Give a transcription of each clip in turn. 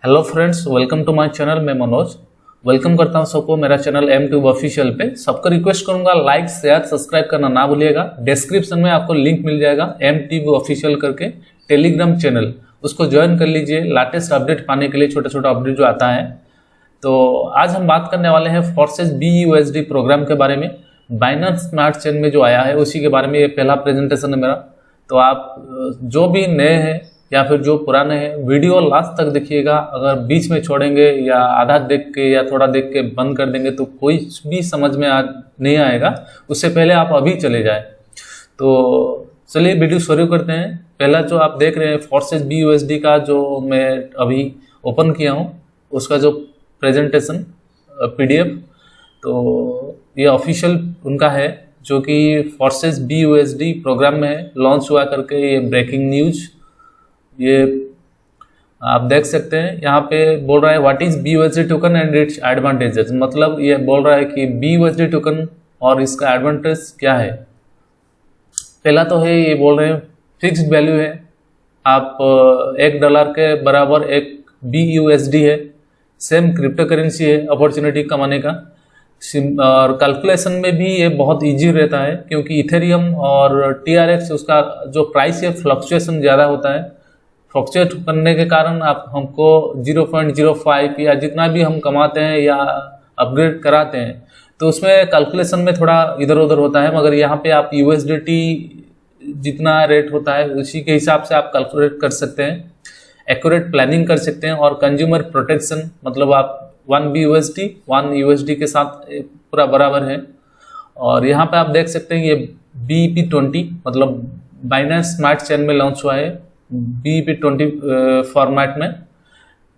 Hello friends, welcome to my channel. मैं Manoj welcome करता हूं सबको मेरा चैनल एम ट्यूब ऑफिशियल पे। सबको रिक्वेस्ट करूंगा लाइक शेयर सब्सक्राइब करना ना भूलिएगा। डिस्क्रिप्शन में आपको लिंक मिल जाएगा एम ट्यूब ऑफिशियल करके टेलीग्राम चैनल, उसको ज्वाइन कर लीजिए लेटेस्ट अपडेट पाने के लिए, छोटा छोटा अपडेट जो आता है। तो आज हम बात करने वाले हैं फोर्सेस BUSD प्रोग्राम के बारे में। बाइनेंस स्मार्ट चेन में जो आया है उसी के बारे में ये पहला प्रेजेंटेशन है मेरा। तो आप जो भी नए हैं या फिर जो पुराने हैं, वीडियो लास्ट तक देखिएगा। अगर बीच में छोड़ेंगे या आधा देख के या थोड़ा देख के बंद कर देंगे तो कोई भी समझ में नहीं आएगा। उससे पहले आप अभी चले जाएं। तो चलिए वीडियो शुरू करते हैं। पहला जो आप देख रहे हैं फोर्सेस BUSD का जो मैं अभी ओपन किया हूँ, उसका जो प्रेजेंटेशन PDF, तो ये ऑफिशियल उनका है जो कि फोर्सेस BUSD प्रोग्राम में है, लॉन्च हुआ करके। ये ब्रेकिंग न्यूज ये आप देख सकते हैं। यहाँ पे बोल रहा है what is BUSD token and its advantages. मतलब ये बोल रहा है कि BUSD टोकन और इसका एडवांटेज क्या है। पहला तो है, ये बोल रहे हैं फिक्स्ड वैल्यू है। आप $1 के बराबर एक BUSD है। सेम क्रिप्टो करेंसी है अपॉर्चुनिटी कमाने का। और कैलकुलेशन में भी ये बहुत इजी रहता है क्योंकि इथेरियम और TRX उसका जो प्राइस है फ्लक्चुएशन ज़्यादा होता है। फ्लक्चुएट करने के कारण आप हमको 0.05 या जितना भी हम कमाते हैं या अपग्रेड कराते हैं तो उसमें कैलकुलेशन में थोड़ा इधर उधर होता है। मगर यहाँ पे आप USDT जितना रेट होता है उसी के हिसाब से आप कैलकुलेट कर सकते हैं, एक्यूरेट प्लानिंग कर सकते हैं। और कंज्यूमर प्रोटेक्शन, मतलब आप 1 USD के साथ पूरा बराबर है। और यहाँ पे आप देख सकते हैं ये BEP20 मतलब बाइनेंस स्मार्ट चेन में लॉन्च हुआ है BEP20 फॉर्मेट में।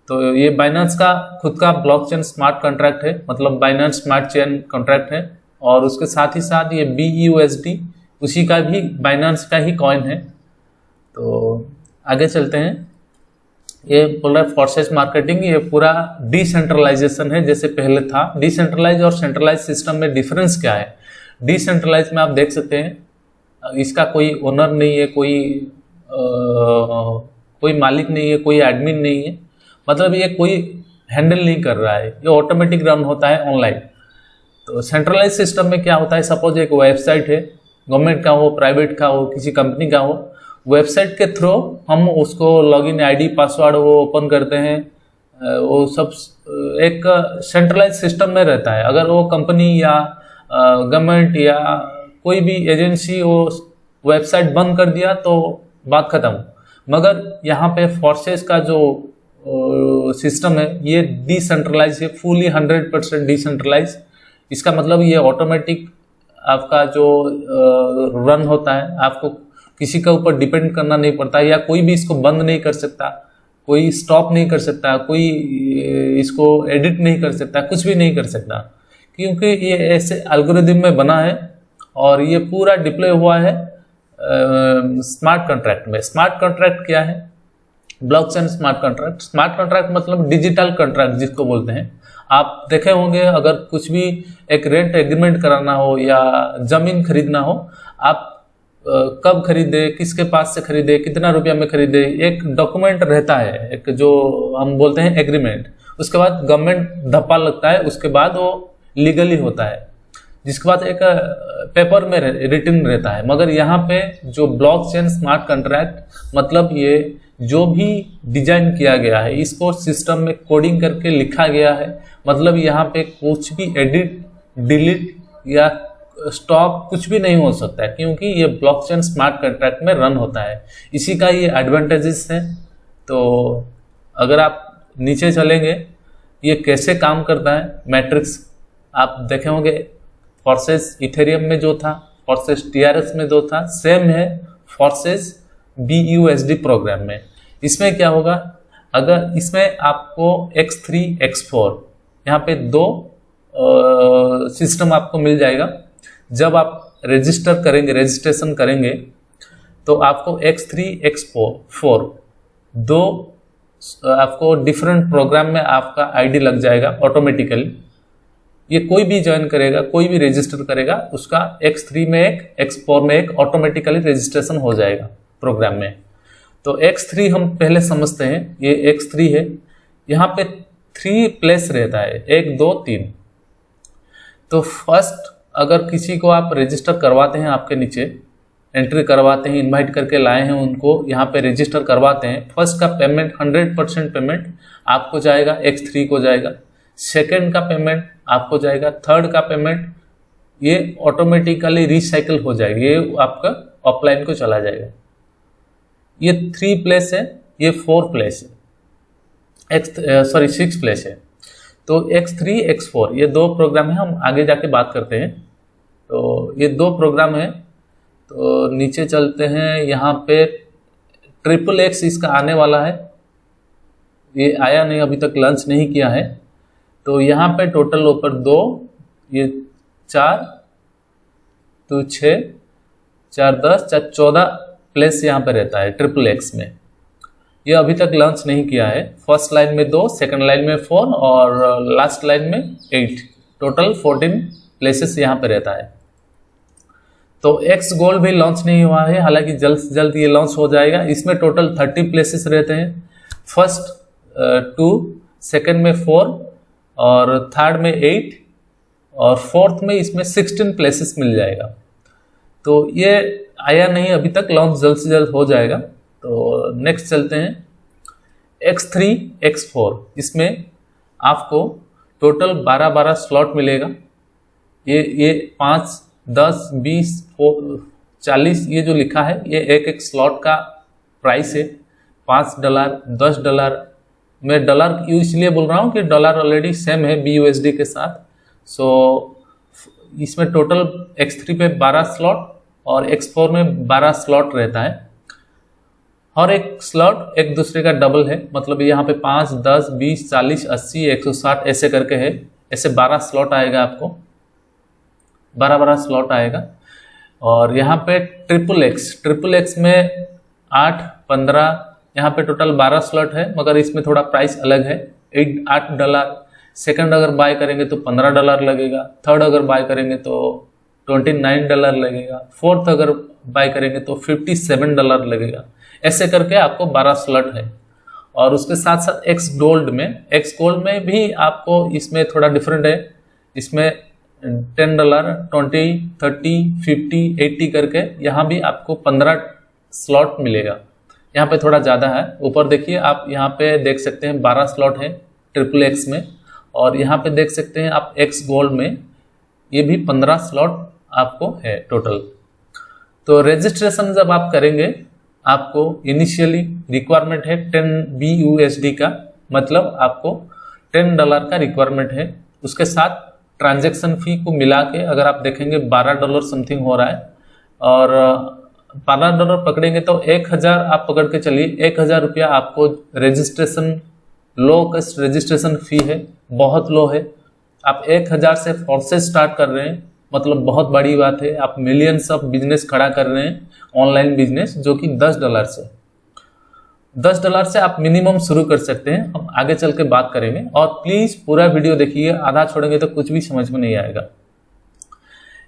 तो ये बाइनेंस का खुद का ब्लॉकचेन स्मार्ट कॉन्ट्रैक्ट है, मतलब बाइनेंस स्मार्ट चेन कॉन्ट्रैक्ट है। और उसके साथ ही साथ ये BUSD उसी का भी बाइनेंस का ही कॉइन है। तो आगे चलते हैं। ये बोल रहा है फोर्सेस मार्केटिंग, ये पूरा डिसेंट्रलाइजेशन है जैसे पहले था। डिसेंट्रलाइज और सेंट्रलाइज सिस्टम में डिफरेंस क्या है? डिसेंट्रलाइज में आप देख सकते हैं इसका कोई ओनर नहीं है, कोई मालिक नहीं है, कोई एडमिन नहीं है। मतलब ये कोई हैंडल नहीं कर रहा है, ये ऑटोमेटिक रन होता है ऑनलाइन। तो सेंट्रलाइज सिस्टम में क्या होता है, सपोज एक वेबसाइट है, गवर्नमेंट का हो, प्राइवेट का हो, किसी कंपनी का हो, वेबसाइट के थ्रू हम उसको लॉगिन ID पासवर्ड वो ओपन करते हैं। वो सब एक सेंट्रलाइज सिस्टम में रहता है। अगर वो कंपनी या गवर्नमेंट या कोई भी एजेंसी वो वेबसाइट बंद कर दिया तो बात खत्म। मगर यहाँ पे फोर्सेस का जो सिस्टम है ये डिसेंट्रलाइज है, फुली 100% डिसेंट्रलाइज। इसका मतलब ये ऑटोमेटिक आपका जो रन होता है, आपको किसी के ऊपर डिपेंड करना नहीं पड़ता, या कोई भी इसको बंद नहीं कर सकता, कोई स्टॉप नहीं कर सकता, कोई इसको एडिट नहीं कर सकता, कुछ भी नहीं कर सकता, क्योंकि ये ऐसे एल्गोरिदम में बना है। और ये पूरा डिप्लॉय हुआ है स्मार्ट कॉन्ट्रैक्ट में। स्मार्ट कॉन्ट्रैक्ट क्या है? Blockchain smart contract. Smart contract मतलब डिजिटल कॉन्ट्रैक्ट जिसको बोलते हैं। आप देखे होंगे अगर कुछ भी एक रेंट एग्रीमेंट कराना हो या जमीन खरीदना हो, आप कब खरीदे, किसके पास से खरीदे, कितना रुपया में खरीदे, एक डॉक्यूमेंट रहता है, एक जो हम बोलते हैं एग्रीमेंट। उसके बाद गवर्नमेंट धप्पा लगता है, उसके बाद वो लीगली होता है, जिसके बाद एक पेपर में रिटन रहता है। मगर यहाँ पे जो ब्लॉकचेन स्मार्ट कॉन्ट्रैक्ट मतलब ये जो भी डिजाइन किया गया है इसको सिस्टम में कोडिंग करके लिखा गया है। मतलब यहाँ पे कुछ भी एडिट, डिलीट या स्टॉप कुछ भी नहीं हो सकता है, क्योंकि ये ब्लॉकचेन स्मार्ट कॉन्ट्रैक्ट में रन होता है। इसी का ये एडवांटेजेस है। तो अगर आप नीचे चलेंगे ये कैसे काम करता है, मैट्रिक्स आप देखे होंगे। फोर्सेस इथेरियम में जो था, फोर्सेस TRX में जो था, सेम है फोर्सेस BUSD प्रोग्राम में। इसमें क्या होगा, अगर इसमें आपको X3 X4 यहाँ पे दो सिस्टम आपको मिल जाएगा। जब आप रजिस्ट्रेशन करेंगे तो आपको X3 X4 दो आपको डिफरेंट प्रोग्राम में आपका ID लग जाएगा ऑटोमेटिकली। ये कोई भी ज्वाइन करेगा, कोई भी रजिस्टर करेगा, उसका X3 में एक, X4 में एक ऑटोमेटिकली रजिस्ट्रेशन हो जाएगा प्रोग्राम में। तो X3 हम पहले समझते हैं, ये X3 है, यहाँ पे 3 प्लेस रहता है, 1 2 3। तो फर्स्ट अगर किसी को आप रजिस्टर करवाते हैं, आपके नीचे एंट्री करवाते हैं, इनवाइट करके लाए हैं उनको, यहाँ पे रजिस्टर करवाते हैं, फर्स्ट का पेमेंट 100% पेमेंट आपको जाएगा, X3 को जाएगा। सेकंड का पेमेंट आपको जाएगा, थर्ड का पेमेंट ये ऑटोमेटिकली रिसाइकिल हो जाएगा, ये आपका ऑफलाइन को चला जाएगा। ये 3 प्लेस है, ये 4 प्लेस है, 6 प्लेस है। तो X3 X4 ये 2 प्रोग्राम है, हम आगे जाके बात करते हैं। तो ये 2 प्रोग्राम है। तो नीचे चलते हैं, यहाँ पे XXX इसका आने वाला है, ये आया नहीं, अभी तक लॉन्च नहीं किया है। तो यहाँ पे टोटल ऊपर 2, ये 4 तो 6 4 10 4 14 प्लेस यहाँ पे रहता है XXX में। ये अभी तक लॉन्च नहीं किया है। फर्स्ट लाइन में 2, सेकंड लाइन में 4 और लास्ट लाइन में 8, टोटल 14 प्लेसेस यहाँ पे रहता है। तो X गोल्ड भी लॉन्च नहीं हुआ है, हालांकि जल्द से जल्द ये लॉन्च हो जाएगा। इसमें टोटल 30 प्लेसेस रहते हैं, फर्स्ट 2, सेकंड में 4 और थर्ड में 8 और फोर्थ में इसमें 16 प्लेसेस मिल जाएगा। तो ये आया नहीं अभी तक, लॉन्च जल्द से जल्द हो जाएगा। तो नेक्स्ट चलते हैं X3 X4, इसमें आपको टोटल 12 स्लॉट मिलेगा। ये 5 10 20 40 ये जो लिखा है, ये एक स्लॉट का प्राइस है, $5 $10। मैं डॉलर इसलिए बोल रहा हूँ कि डॉलर ऑलरेडी सेम है BUSD के साथ। सो इसमें टोटल X3 पे 12 स्लॉट और X4 में 12 स्लॉट रहता है। हर एक स्लॉट एक दूसरे का डबल है, मतलब यहाँ पे 5 10 20 40 80 160 ऐसे करके है। ऐसे 12 स्लॉट आएगा, आपको 12 स्लॉट आएगा। और यहाँ पे XXX में 8 15, यहाँ पे टोटल 12 स्लॉट है, मगर इसमें थोड़ा प्राइस अलग है, $8। सेकंड अगर बाय करेंगे तो $15 लगेगा, थर्ड अगर बाय करेंगे तो $29 लगेगा, फोर्थ अगर बाय करेंगे तो $57 लगेगा। ऐसे करके आपको 12 स्लॉट है। और उसके साथ साथ X गोल्ड में भी आपको इसमें थोड़ा डिफरेंट है। इसमें $10 20 30 50 80 करके यहाँ भी आपको 15 स्लॉट मिलेगा। यहाँ पे थोड़ा ज़्यादा है। ऊपर देखिए, आप यहाँ पे देख सकते हैं 12 स्लॉट है XXX में, और यहाँ पे देख सकते हैं आप X गोल्ड में ये भी 15 स्लॉट आपको है टोटल। तो रजिस्ट्रेशन जब आप करेंगे, आपको इनिशियली रिक्वायरमेंट है 10 BUSD का, मतलब आपको $10 का रिक्वायरमेंट है। उसके साथ ट्रांजैक्शन फी को मिला के अगर आप देखेंगे $12 समथिंग हो रहा है, और $12 पकड़ेंगे तो 1000 आप पकड़ के चलिए, 1000 रुपया आपको registration, low cost registration fee है, बहुत लो है। आप 1000 से फोर्सेस स्टार्ट कर रहे हैं, मतलब बहुत बड़ी बात है। आप मिलियंस ऑफ बिजनेस खड़ा कर रहे हैं, ऑनलाइन बिजनेस, जो कि $10 से आप मिनिमम शुरू कर सकते हैं। हम आगे चल के बात करेंगे, और प्लीज पूरा वीडियो देखिए, आधा छोड़ेंगे तो कुछ भी समझ में नहीं आएगा।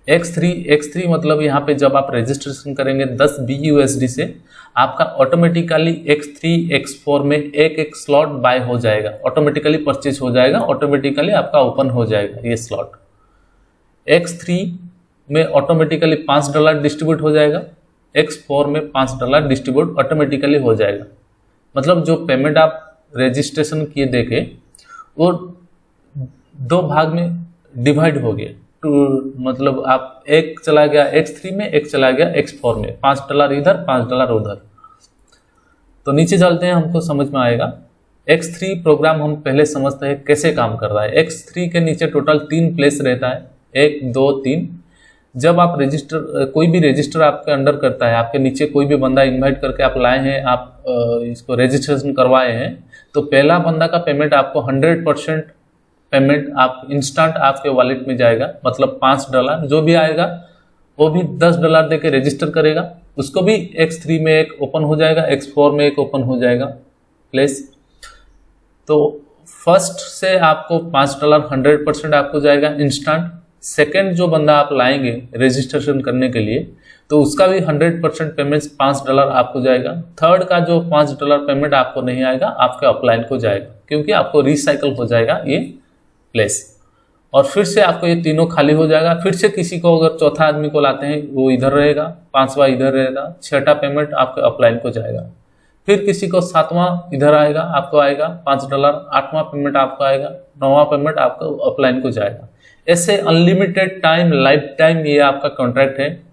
X3 मतलब यहाँ पे जब आप रजिस्ट्रेशन करेंगे 10 BUSD से, आपका ऑटोमेटिकली X3 X4 में एक स्लॉट बाय हो जाएगा, ऑटोमेटिकली परचेज हो जाएगा, ऑटोमेटिकली आपका ओपन हो जाएगा ये स्लॉट। X3 में ऑटोमेटिकली $5 डिस्ट्रीब्यूट हो जाएगा, X4 में $5 डिस्ट्रीब्यूट ऑटोमेटिकली हो जाएगा। मतलब जो पेमेंट आप रजिस्ट्रेशन किए देके, वो 2 भाग में डिवाइड हो गया। मतलब आप एक चला गया X3 में, एक चला गया X4 में, $5 इधर $5 उधर। तो नीचे चलते हैं, हमको समझ में आएगा। X3 प्रोग्राम हम पहले समझते हैं कैसे काम कर रहा है। X3 के नीचे टोटल 3 प्लेस रहता है, 1 2 3। जब आप कोई भी रजिस्टर आपके अंडर करता है, आपके नीचे कोई भी बंदा इनवाइट करके आप लाए हैं, आप इसको रजिस्ट्रेशन करवाए हैं, तो पहला बंदा का पेमेंट आपको 100% पेमेंट आप इंस्टेंट आपके वॉलेट में जाएगा, मतलब $5 जो भी आएगा वो भी $10 दे के रजिस्टर करेगा, उसको भी X3 में एक ओपन हो जाएगा, X4 में एक ओपन हो जाएगा प्लेस। तो फर्स्ट से आपको $5 100% आपको जाएगा इंस्टेंट, सेकंड जो बंदा आप लाएंगे रजिस्ट्रेशन करने के लिए, तो उसका भी 100% पेमेंट $5 आपको जाएगा। थर्ड का जो $5 पेमेंट आपको नहीं आएगा, आपके अपलाइन को जाएगा, क्योंकि आपको रिसाइकल हो जाएगा ये प्लेस। और फिर से आपको ये तीनों खाली हो जाएगा। फिर से किसी को अगर चौथा आदमी को लाते हैं, वो इधर रहेगा, पांचवा इधर रहेगा, छठा पेमेंट आपके अपलाइन को जाएगा। फिर किसी को सातवां इधर आएगा, आपको आएगा $5, आठवां पेमेंट आपको आएगा, नौवां पेमेंट आपको अपलाइन को जाएगा। ऐसे अनलिमिटेड टाइम, लाइफ टाइम ये आपका कॉन्ट्रैक्ट है।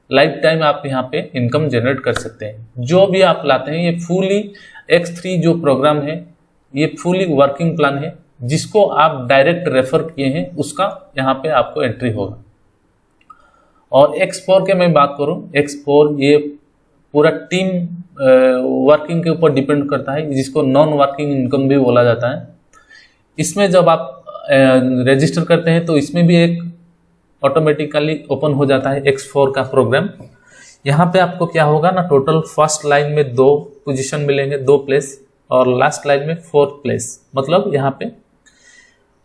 लाइफ टाइम आप यहाँ पे इनकम जनरेट कर सकते हैं। जो भी आप लाते हैं, ये फुली X3 जो प्रोग्राम है, ये फुली वर्किंग प्लान है। जिसको आप डायरेक्ट रेफर किए हैं, उसका यहाँ पे आपको एंट्री होगा। और X4 के मैं बात करूँ, X4 ये पूरा टीम वर्किंग के ऊपर डिपेंड करता है, जिसको नॉन वर्किंग इनकम भी बोला जाता है। इसमें जब आप रजिस्टर करते हैं, तो इसमें भी एक ऑटोमेटिकली ओपन हो जाता है X4 का प्रोग्राम। यहाँ पे आपको क्या होगा ना, टोटल फर्स्ट लाइन में 2 पोजीशन मिलेंगे, 2 प्लेस, और लास्ट लाइन में 4th प्लेस। मतलब यहाँ पे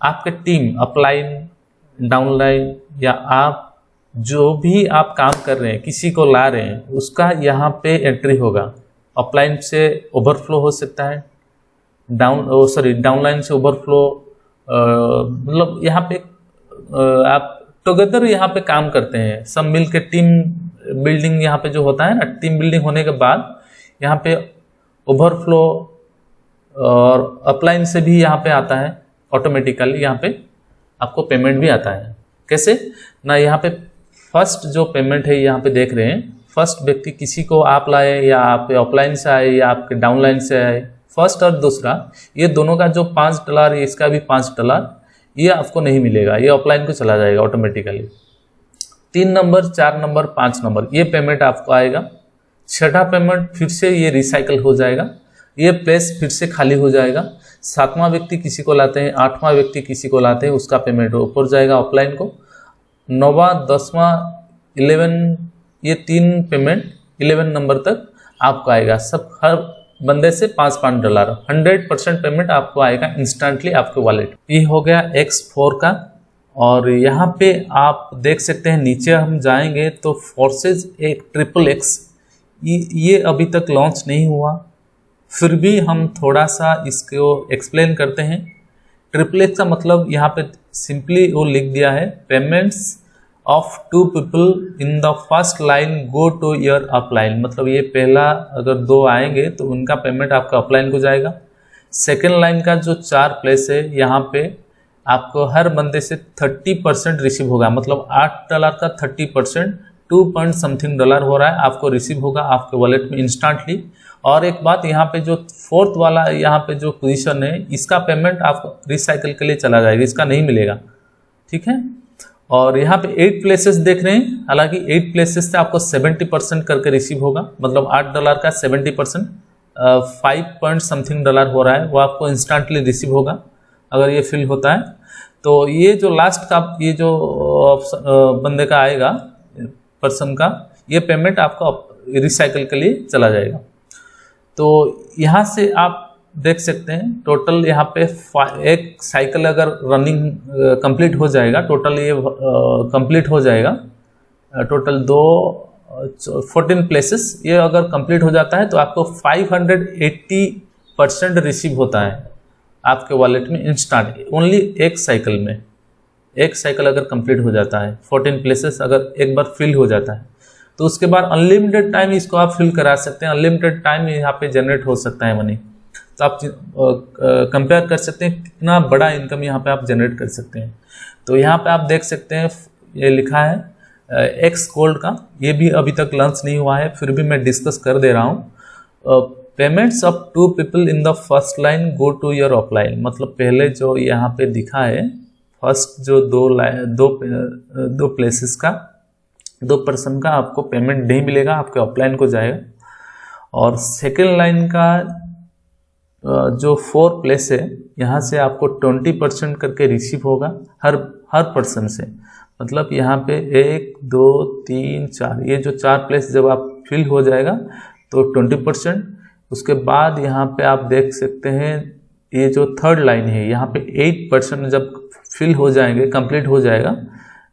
आपके टीम अपलाइन, डाउनलाइन, या आप जो भी आप काम कर रहे हैं, किसी को ला रहे हैं, उसका यहाँ पे एंट्री होगा। अपलाइन से ओवरफ्लो हो सकता है, डाउनलाइन से ओवरफ्लो, मतलब यहाँ पे आप टुगेदर यहाँ पे काम करते हैं, सब मिल के टीम बिल्डिंग यहाँ पे जो होता है ना, टीम बिल्डिंग होने के बाद यहाँ पे ओवरफ्लो और अपलाइन से भी यहाँ पे आता है ऑटोमेटिकली। यहाँ पे आपको पेमेंट भी आता है। कैसे ना, यहाँ पे फर्स्ट जो पेमेंट है यहाँ पे देख रहे हैं, फर्स्ट व्यक्ति किसी को आप लाए, या आप अपलाइन से आए, या आपके डाउनलाइन से आए, फर्स्ट और दूसरा, ये दोनों का जो $5, इसका भी $5, ये आपको नहीं मिलेगा, ये अपलाइन को चला जाएगा ऑटोमेटिकली। 3 नंबर, 4 नंबर, 5 नंबर, ये पेमेंट आपको आएगा। छठा पेमेंट फिर से ये रिसाइकल हो जाएगा, ये प्लेस फिर से खाली हो जाएगा। 7वां व्यक्ति किसी को लाते हैं, 8वां व्यक्ति किसी को लाते हैं, उसका पेमेंट ऊपर जाएगा अपलाइन को। 9वां, 10वां, 11, ये 3 पेमेंट 11 नंबर तक आपको आएगा। सब हर बंदे से $5 100% पेमेंट आपको आएगा इंस्टेंटली आपके वॉलेट। ये हो गया X4 का। और यहाँ पे आप देख सकते हैं, नीचे हम जाएंगे तो फोर्सेज एक XXX, ये अभी तक लॉन्च नहीं हुआ, फिर भी हम थोड़ा सा इसको एक्सप्लेन करते हैं। XXX का मतलब यहाँ पे सिंपली वो लिख दिया है, payments of 2 people in the first line go to your upline. मतलब ये पहला अगर 2 आएंगे तो उनका पेमेंट आपका अपलाइन को जाएगा। सेकेंड लाइन का जो 4 प्लेस है, यहाँ पे आपको हर बंदे से 30% रिसीव होगा। मतलब $8 का 30% $2 हो रहा है, आपको रिसीव होगा आपके वॉलेट में इंस्टेंटली। और एक बात, यहाँ पे जो 4th वाला यहाँ पे जो पोजीशन है, इसका पेमेंट आपको रिसाइकल के लिए चला जाएगा, इसका नहीं मिलेगा। ठीक है। और यहाँ पे 8 प्लेसेस देख रहे हैं, हालांकि 8 प्लेसेस से आपको 70% करके रिसीव होगा। मतलब $8 का 70% $5 हो रहा है, वो आपको इंस्टेंटली रिसीव होगा अगर ये फिल होता है। तो ये जो लास्ट का ये जो बंदे का आएगा, पर्सन का, ये पेमेंट आपको रिसाइकल के लिए चला जाएगा। तो यहाँ से आप देख सकते हैं टोटल यहाँ पे एक साइकिल अगर रनिंग कंप्लीट हो जाएगा, टोटल ये कंप्लीट हो जाएगा। टोटल 14 प्लेसेस ये अगर कंप्लीट हो जाता है तो आपको 580% रिसीव होता है आपके वॉलेट में इंस्टेंट, ओनली एक साइकिल में। एक साइकिल अगर कंप्लीट हो जाता है, 14 प्लेसेस अगर एक बार फिल हो जाता है, तो उसके बाद अनलिमिटेड टाइम इसको आप फिल करा सकते हैं। अनलिमिटेड टाइम यहाँ पे जनरेट हो सकता है मनी। तो आप कंपेयर कर सकते हैं कितना बड़ा इनकम यहाँ पे आप जनरेट कर सकते हैं। तो यहाँ पे आप देख सकते हैं ये लिखा है X गोल्ड का, ये भी अभी तक लॉन्च नहीं हुआ है, फिर भी मैं डिस्कस कर दे रहा हूँ। Payments of 2 people in the first line go to your offline. मतलब पहले जो यहाँ पे दिखा है, फर्स्ट जो 2 प्लेसेस का 2 पर्सन का आपको पेमेंट नहीं मिलेगा, आपके ऑफलाइन को जाएगा। और सेकेंड लाइन का जो 4 प्लेस है, यहाँ से आपको 20% करके रिसीव होगा हर पर्सन से। मतलब यहाँ पे 1 2 3 4, ये जो 4 प्लेस जब आप फिल हो जाएगा तो 20%। उसके बाद यहाँ पे आप देख सकते हैं ये जो थर्ड लाइन है, यहाँ पे 8% जब फिल हो जाएंगे, कंप्लीट हो जाएगा,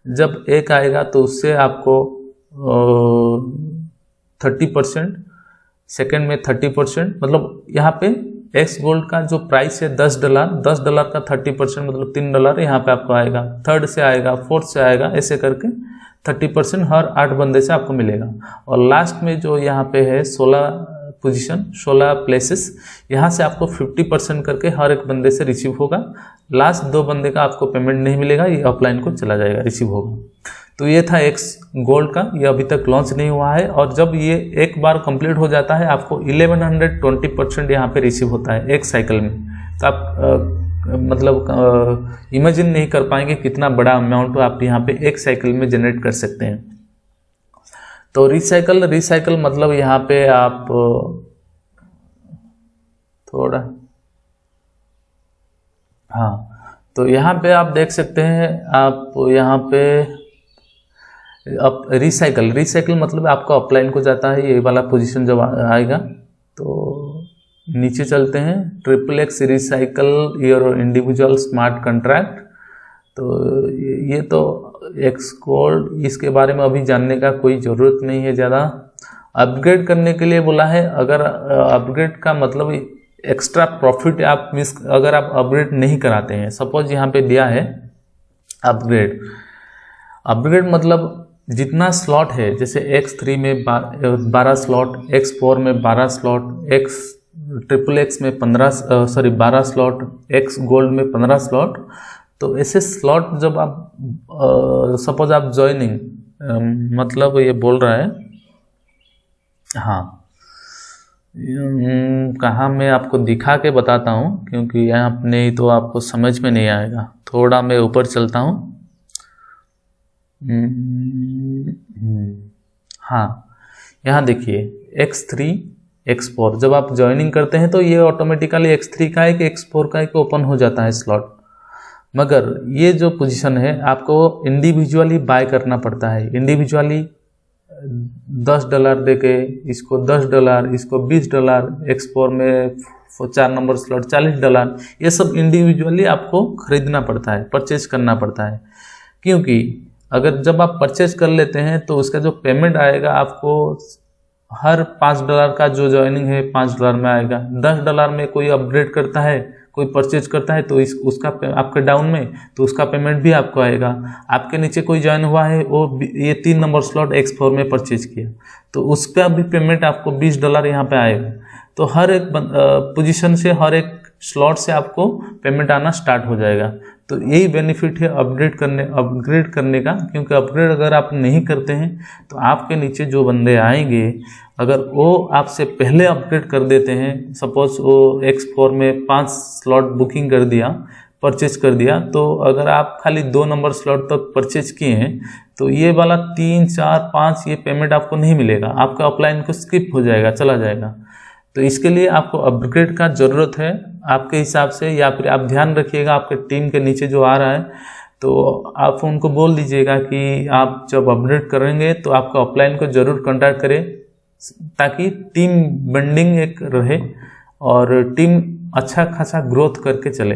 जब एक आएगा तो उससे आपको 30%, सेकेंड में 30%, मतलब यहाँ पे एक्स गोल्ड का जो प्राइस है $10 का 30% मतलब $3 यहाँ पे आपको आएगा, थर्ड से आएगा, फोर्थ से आएगा, ऐसे करके 30% हर 8 बंदे से आपको मिलेगा। और लास्ट में जो यहाँ पे है 16 पोजीशन, 16 प्लेसेस, यहाँ से आपको 50% करके हर एक बंदे से रिसीव होगा। लास्ट 2 बंदे का आपको पेमेंट नहीं मिलेगा, ये ऑफलाइन को चला जाएगा, रिसीव होगा। तो ये था एक्स गोल्ड का, ये अभी तक लॉन्च नहीं हुआ है। और जब ये एक बार कंप्लीट हो जाता है आपको 1120% यहाँ पे रिसीव होता है एक साइकिल में। तो आप मतलब इमेजिन नहीं कर पाएंगे कितना बड़ा अमाउंट आप यहाँ पे एक साइकिल में जनरेट कर सकते हैं। तो रिसाइकल मतलब यहाँ पे आप थोड़ा, हाँ, तो यहाँ पे आप देख सकते हैं, आप यहाँ पे अब रिसाइकल मतलब आपका ऑफलाइन को जाता है, ये वाला पोजीशन जब आएगा। तो नीचे चलते हैं, XXX recycle your individual smart contract. तो ये तो एक्स गोल्ड, इसके बारे में अभी जानने का कोई ज़रूरत नहीं है ज़्यादा। अपग्रेड करने के लिए बोला है, अगर अपग्रेड का मतलब एक्स्ट्रा प्रॉफिट आप अगर आप अपग्रेड नहीं कराते हैं, सपोज यहाँ पे दिया है अपग्रेड मतलब जितना स्लॉट है, जैसे X3 में 12 स्लॉट, X4 में 12 स्लॉट, XXX में 12 स्लॉट, एक्स गोल्ड में 15 स्लॉट। तो ऐसे स्लॉट जब आप सपोज आप ज्वाइनिंग मतलब ये बोल रहा है, हाँ, कहाँ मैं आपको दिखा के बताता हूँ, क्योंकि यहाँ अपने तो आपको समझ में नहीं आएगा। थोड़ा मैं ऊपर चलता हूँ। हाँ, यहाँ देखिए X3 X4 जब आप ज्वाइनिंग करते हैं तो ये ऑटोमेटिकली X3 का एक X4 का एक ओपन हो जाता है स्लॉट। मगर ये जो पोजीशन है आपको इंडिविजुअली बाय करना पड़ता है, इंडिविजुअली $10 देके, इसको $10, इसको $20, X4 में 4 नंबर स्लॉट $40, ये सब इंडिविजुअली आपको खरीदना पड़ता है, परचेज करना पड़ता है। क्योंकि अगर जब आप परचेज कर लेते हैं तो उसका जो पेमेंट आएगा आपको हर $5 का जो ज्वाइनिंग है $5 में आएगा। $10 में कोई अपग्रेड करता है, कोई परचेज करता है तो उसका आपके डाउन में तो उसका पेमेंट भी आपको आएगा। आपके नीचे कोई ज्वाइन हुआ है, वो ये 3 नंबर स्लॉट X4 में परचेज किया तो उसका भी पेमेंट आपको $20 यहाँ पे आएगा। तो हर एक पोजीशन से, हर एक स्लॉट से आपको पेमेंट आना स्टार्ट हो जाएगा। तो यही बेनिफिट है अपग्रेड करने का, क्योंकि अपग्रेड अगर आप नहीं करते हैं तो आपके नीचे जो बंदे आएंगे, अगर वो आपसे पहले अपग्रेड कर देते हैं, सपोज वो X4 में 5 स्लॉट बुकिंग कर दिया, परचेज कर दिया, तो अगर आप खाली 2 नंबर स्लॉट तक परचेज किए हैं तो ये वाला 3, 4, 5 ये पेमेंट आपको नहीं मिलेगा, आपका ऑफलाइन को स्किप हो जाएगा, चला जाएगा। तो इसके लिए आपको अपग्रेड का ज़रूरत है आपके हिसाब से, या फिर आप ध्यान रखिएगा आपके टीम के नीचे जो आ रहा है तो आप उनको बोल दीजिएगा कि आप जब अपग्रेड करेंगे तो आपका ऑफलाइन को ज़रूर कॉन्टैक्ट करें, ताकि टीम बॉन्डिंग एक रहे और टीम अच्छा खासा ग्रोथ करके चले।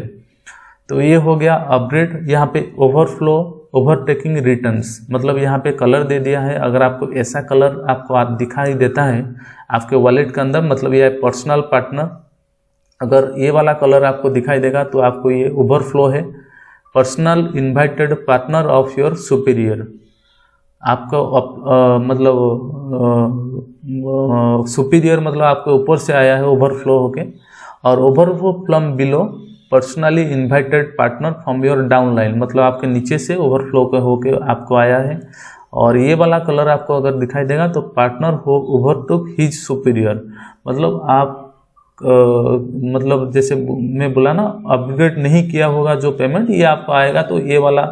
तो ये हो गया अपग्रेड। यहाँ पे ओवरटेकिंग रिटर्न्स मतलब यहाँ पे कलर दे दिया है। अगर आपको ऐसा कलर आपको दिखाई देता है आपके वॉलेट के अंदर, मतलब यह है पर्सनल पार्टनर, अगर ये वाला कलर आपको दिखाई देगा तो आपको ये ओवरफ्लो है। Personal invited partner of your superior, आपको मतलब सुपीरियर मतलब आपके ऊपर से आया है ओवरफ्लो होके, और overflow plum below personally invited partner from your downline, मतलब आपके नीचे से ओवरफ्लो होके आपको आया है। और ये वाला कलर आपको अगर दिखाई देगा तो पार्टनर हो ओवरटुक हिज सुपीरियर, मतलब आप मतलब जैसे मैं बोला ना, अपग्रेड नहीं किया होगा जो पेमेंट ये आपको आएगा, तो ये वाला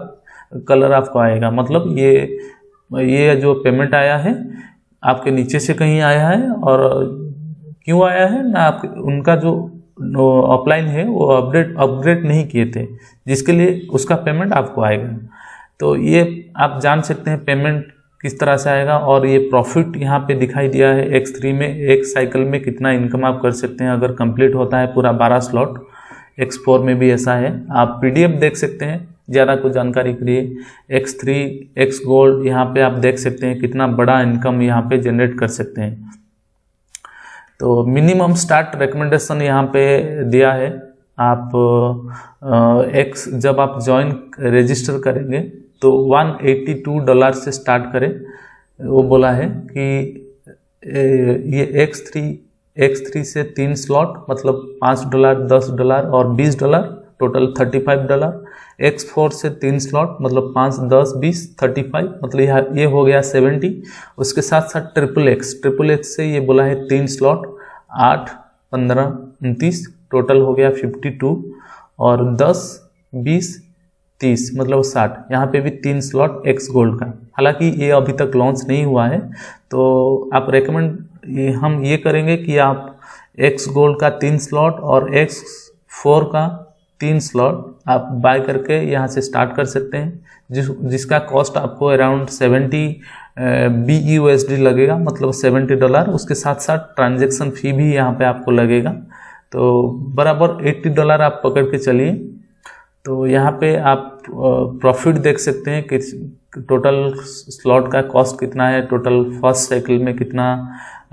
कलर आपको आएगा, मतलब ये जो पेमेंट आया है आपके नीचे से कहीं आया है, और क्यों आया है ना, आप उनका जो ऑफलाइन है वो अपग्रेड नहीं किए थे, जिसके लिए उसका पेमेंट आपको आएगा। तो ये आप जान सकते हैं पेमेंट किस तरह से आएगा। और ये प्रॉफिट यहाँ पे दिखाई दिया है X3 में, एक साइकिल में कितना इनकम आप कर सकते हैं अगर कंप्लीट होता है पूरा 12 स्लॉट। X4 में भी ऐसा है, आप PDF देख सकते हैं, ज़्यादा कुछ जानकारी के लिए X3 X गोल्ड यहाँ पे आप देख सकते हैं कितना बड़ा इनकम यहाँ पे जनरेट कर सकते हैं। तो मिनिमम स्टार्ट रिकमेंडेशन यहाँ पे दिया है। आप जब आप ज्वाइन रजिस्टर करेंगे तो $182 से स्टार्ट करें। वो बोला है कि ये X3 से 3 स्लॉट मतलब $5, $10 और $20, टोटल $35। X4 से 3 स्लॉट मतलब 5, 10, 20, 35 मतलब ये हो गया 70। उसके साथ साथ ट्रिपल एक्स से ये बोला है 3 स्लॉट 8, 15, 29 टोटल हो गया 52 और 10, 20, 30 मतलब 60। यहाँ पे भी 3 स्लॉट X गोल्ड का। हालांकि ये अभी तक लॉन्च नहीं हुआ है, तो आप हम ये करेंगे कि आप X गोल्ड का 3 स्लॉट और X4 का 3 स्लॉट आप बाय करके यहाँ से स्टार्ट कर सकते हैं, जिसका कॉस्ट आपको अराउंड 70 BUSD लगेगा मतलब $70। उसके साथ साथ ट्रांजैक्शन फ़ी भी यहाँ पे आपको लगेगा, तो बराबर $80 आप पकड़ के चलिए। तो यहाँ पे आप प्रॉफिट देख सकते हैं कि टोटल स्लॉट का कॉस्ट कितना है, टोटल फर्स्ट साइकिल में कितना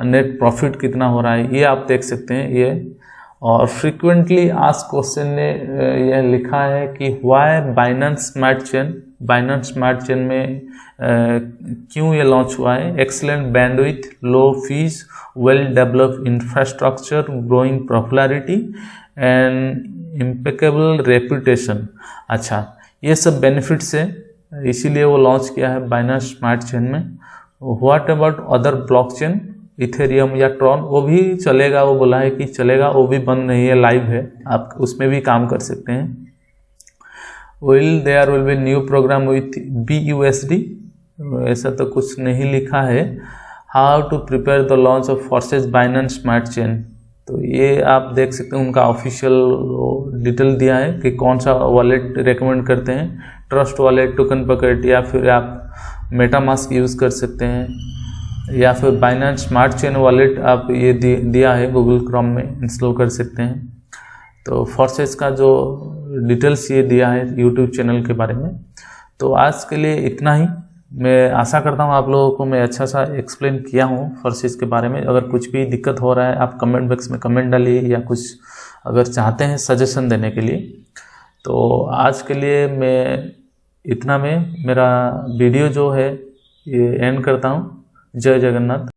नेट प्रॉफिट कितना हो रहा है, ये आप देख सकते हैं ये। और फ्रीक्वेंटली आस्क्ड क्वेश्चन ने यह लिखा है कि व्हाई बाइनेंस स्मार्ट चेन में क्यों ये लॉन्च हुआ है। Excellent bandwidth, low fees, well developed infrastructure, growing popularity and impeccable reputation. अच्छा, ये सब बेनिफिट्स है, इसीलिए वो लॉन्च किया है बाइनेंस स्मार्ट चेन में। What about other blockchain, Ethereum या ट्रॉन, वो भी चलेगा। वो बोला है कि चलेगा, वो भी बंद नहीं है, लाइव है, आप उसमें भी काम कर सकते हैं। There will be new program with BUSD, ऐसा तो कुछ नहीं लिखा है। How to prepare the launch of forces Binance smart chain, तो ये आप देख सकते हैं उनका ऑफिशियल डिटेल दिया है कि कौन सा वॉलेट रेकमेंड करते हैं, ट्रस्ट वॉलेट, टोकन पॉकेट, या फिर आप मेटामास्क यूज़ कर सकते हैं, या फिर बाइनेंस स्मार्ट चेन वॉलेट आप ये दिया है गूगल क्रोम में इंस्टॉल कर सकते हैं। तो फोर्सेस का जो डिटेल्स ये दिया है यूट्यूब चैनल के बारे में। तो आज के लिए इतना ही। मैं आशा करता हूँ आप लोगों को मैं अच्छा सा एक्सप्लेन किया हूँ फोर्सेस के बारे में। अगर कुछ भी दिक्कत हो रहा है आप कमेंट बॉक्स में कमेंट डालिए, या कुछ अगर चाहते हैं सजेशन देने के लिए। तो आज के लिए मैं इतना में मेरा वीडियो जो है ये एंड करता हूँ। जय जगन्नाथ।